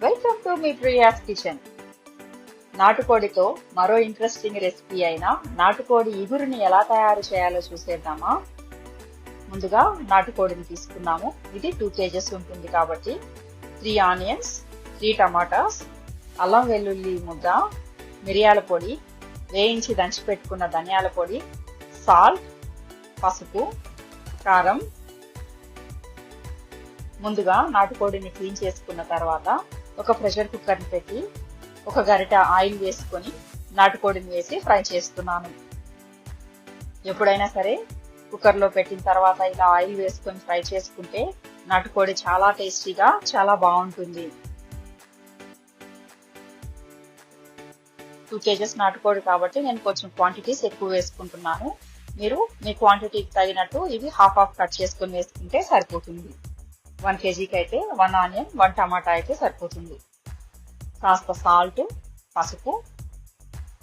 Welcome to మీ Priya's kitchen. నాటుకోడితో మరో ఇంట్రెస్టింగ్ రెసిపీ అయిన నాటుకోడి ఇగురుని ఎలా తయారు చేయాలో చూసేద్దామా. ముందుగా నాటుకోడిని తీసుకున్నాము. ఇది 2 kgs ఉంటుంది కాబట్టి 3 ఆనియన్స్, 3 టమాటాస్, అల్లం వెల్లుల్లి ముద్ద, మిరియాల పొడి, వేయించి దంచి పెట్టుకున్న ధనియాల పొడి, సాల్ట్, పసుపు, కారం. ముందుగా నాటుకోడిని క్లీన్ చేసుకున్న తర్వాత ఒక ప్రెషర్ కుక్కర్ని పెట్టి ఒక గరిట ఆయిల్ వేసుకొని నాటుకోడిని వేసి ఫ్రై చేస్తున్నాను. ఎప్పుడైనా సరే కుక్కర్లో పెట్టిన తర్వాత ఇలా ఆయిల్ వేసుకొని ఫ్రై చేసుకుంటే నాటుకోడి చాలా టేస్టీగా చాలా బాగుంటుంది. 2 kgs నాటుకోడి కాబట్టి నేను కొంచెం క్వాంటిటీస్ ఎక్కువ వేసుకుంటున్నాను. మీరు మీ క్వాంటిటీకి తగినట్టు ఇవి హాఫ్ కట్ చేసుకొని వేసుకుంటే సరిపోతుంది. 1 kgకి అయితే 1 ఆనియన్, 1 టమాటా అయితే సరిపోతుంది. కాస్త సాల్ట్, పసుపు,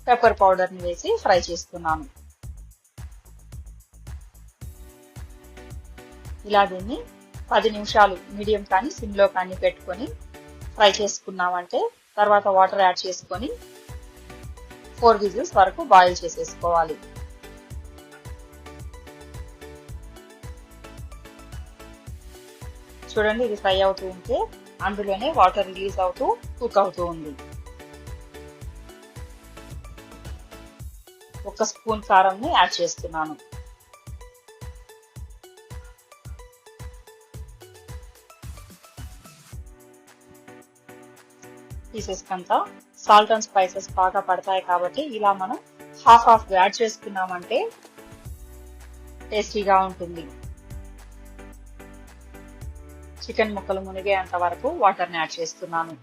పెప్పర్ పౌడర్ని వేసి ఫ్రై చేస్తున్నాను. ఇలా దీన్ని 10 నిమిషాలు మీడియం కానీ సిమ్లో కానీ పెట్టుకొని ఫ్రై చేసుకున్నామంటే తర్వాత వాటర్ యాడ్ చేసుకొని 4 విజిల్స్ వరకు బాయిల్ చేసేసుకోవాలి. చూడండి, ఇది ఫ్రై అవుతూ ఉంటే అందులోనే వాటర్ రిలీజ్ అవుతూ కుక్ అవుతూ ఉంది. 1 స్పూన్ కారంని యాడ్ చేస్తున్నాను. పీసెస్ కంతా సాల్ట్ అండ్ స్పైసెస్ బాగా పడతాయి కాబట్టి ఇలా మనం హాఫ్ యాడ్ చేసుకున్నామంటే టేస్టీగా ఉంటుంది. చికెన్ ముక్కలు మునిగేంత వరకు వాటర్ని యాడ్ చేస్తున్నాను.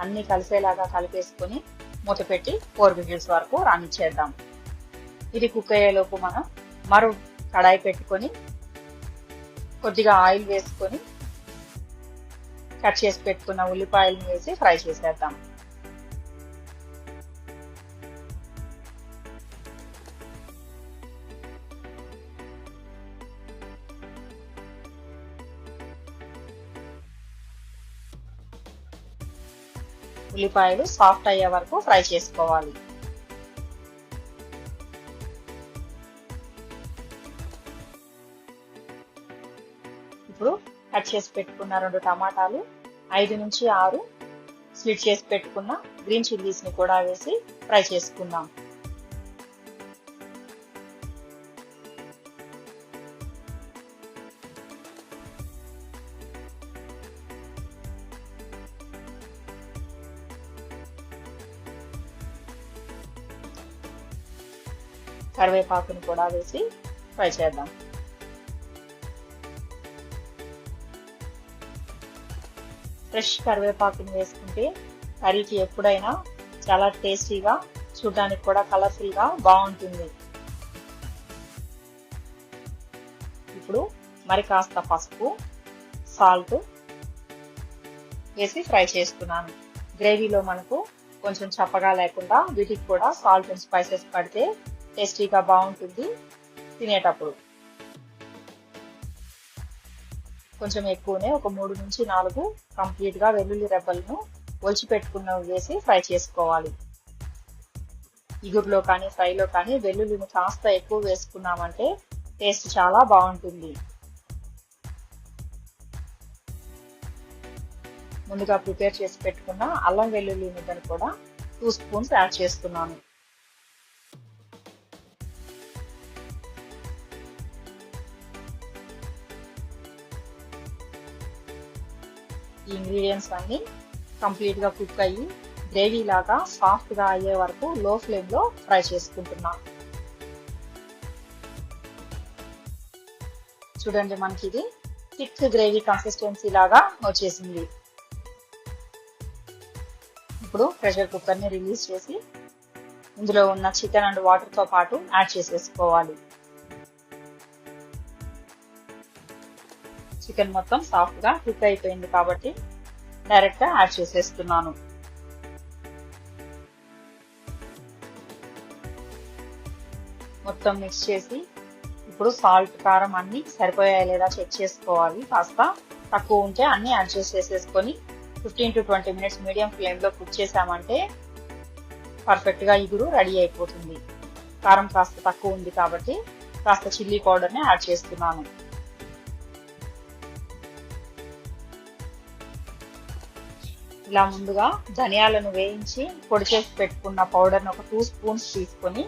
అన్ని కలిసేలాగా కలిపేసుకొని మూత పెట్టి 4 విజిల్స్ వరకు రానిచ్చేద్దాం. ఇది కుక్ అయ్యేలోపు మనం మరో కడాయి పెట్టుకొని కొద్దిగా ఆయిల్ వేసుకొని కట్ చేసి పెట్టుకున్న ఉల్లిపాయలను వేసి ఫ్రై చేసేద్దాం. ఉల్లిపాయలు సాఫ్ట్ అయ్యే వరకు ఫ్రై చేసుకోవాలి. ఇప్పుడు కట్ చేసి పెట్టుకున్న 2 టమాటాలు, 5 నుంచి 6 స్లిట్ చేసి పెట్టుకున్న గ్రీన్ చిల్లీస్ ని కూడా వేసి ఫ్రై చేసుకుందాం. కరివేపాకుని కూడా వేసి ఫ్రై చేద్దాం. ఫ్రెష్ కరివేపాకుని వేసుకుంటే కర్రీకి ఎప్పుడైనా చాలా టేస్టీగా, చూడడానికి కూడా కలర్ఫుల్ గా బాగుంటుంది. ఇప్పుడు మరి కాస్త పసుపు, సాల్ట్ వేసి ఫ్రై చేస్తున్నాను. గ్రేవీలో మనకు కొంచెం చప్పగా లేకుండా వీటికి కూడా సాల్ట్ అండ్ స్పైసెస్ పడితే టేస్టీగా బాగుంటుంది తినేటప్పుడు. కొంచెం ఎక్కువనే ఒక 3 నుంచి 4 కంప్లీట్ గా వెల్లుల్లి రెబ్బలను ఒలిచి పెట్టుకున్నవి వేసి ఫ్రై చేసుకోవాలి. ఇగురులో కానీ ఫ్రైలో కానీ వెల్లుల్లిని కాస్త ఎక్కువ వేసుకున్నామంటే టేస్ట్ చాలా బాగుంటుంది. ముందుగా ప్రిపేర్ చేసి పెట్టుకున్న అల్లం వెల్లుల్లి ముద్దను కూడా 2 స్పూన్స్ యాడ్ చేస్తున్నాను. ఈ ఇంగ్రీడియంట్స్ అన్ని కంప్లీట్ గా కుక్ అయ్యి గ్రేవీ లాగా సాఫ్ట్ గా అయ్యే వరకు లో ఫ్లేమ్ లో ఫ్రై చేసుకుంటున్నాం. చూడండి, మనకి ఇది థిక్ గ్రేవీ కన్సిస్టెన్సీ లాగా వచ్చేసింది. ఇప్పుడు ప్రెషర్ కుక్కర్ ని రిలీజ్ చేసి ఇందులో ఉన్న చికెన్ అండ్ వాటర్ తో పాటు యాడ్ చేసేసుకోవాలి. చికెన్ మొత్తం సాఫ్ట్ గా కుక్ అయిపోయింది కాబట్టి డైరెక్ట్ గా యాడ్ చేసేస్తున్నాను. మొత్తం మిక్స్ చేసి ఇప్పుడు సాల్ట్, కారం అన్ని సరిపోయాయి లేదా చెక్ చేసుకోవాలి. కాస్త తక్కువ ఉంటే అన్ని అడ్జస్ట్ చేసేసుకొని 15 to 20 minutes మీడియం ఫ్లేమ్ లో కుక్ చేసామంటే పర్ఫెక్ట్ గా ఇగురు రెడీ అయిపోతుంది. కారం కాస్త తక్కువ ఉంది కాబట్టి కాస్త చిల్లీ పౌడర్ ని యాడ్ చేస్తున్నాను. ఇలా ముందుగా ధనియాలను వేయించి పొడి చేసి పెట్టుకున్న పౌడర్ ని ఒక 2 స్పూన్స్ తీసుకొని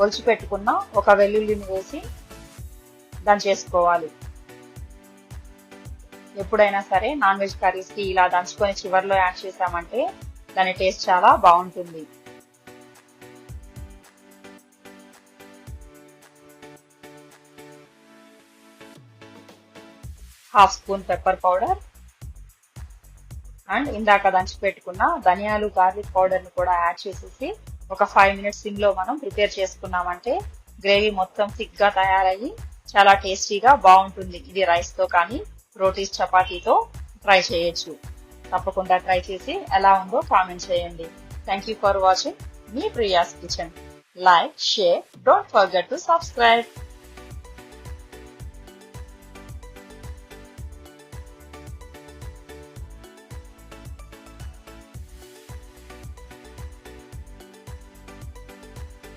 ఒలిచి పెట్టుకున్న ఒక వెల్లుల్లిని వేసి దంచేసుకోవాలి. ఎప్పుడైనా సరే నాన్ వెజ్ కర్రీస్ కి ఇలా దంచుకొని చివర్లో యాడ్ చేసామంటే దాని టేస్ట్ చాలా బాగుంటుంది. Half spoon pepper powder and ఇందాక దంచి పెట్టుకున్న ధనియాలు, గార్లిక్ పౌడర్ ని కూడా యాడ్ చేసేసి ఒక 5 minutes సిమ్ లో మనం ప్రిపేర్ చేసుకున్నామంటే గ్రేవీ మొత్తం థిక్ గా తయారయ్యి చాలా టేస్టీగా బాగుంటుంది. ఇది రైస్ తో కానీ రోటీస్, చపాతీతో ట్రై చేయొచ్చు. తప్పకుండా ట్రై చేసి ఎలా ఉందో కామెంట్ చేయండి. Thank you for watching me Priya's kitchen. Like, share, don't forget to subscribe.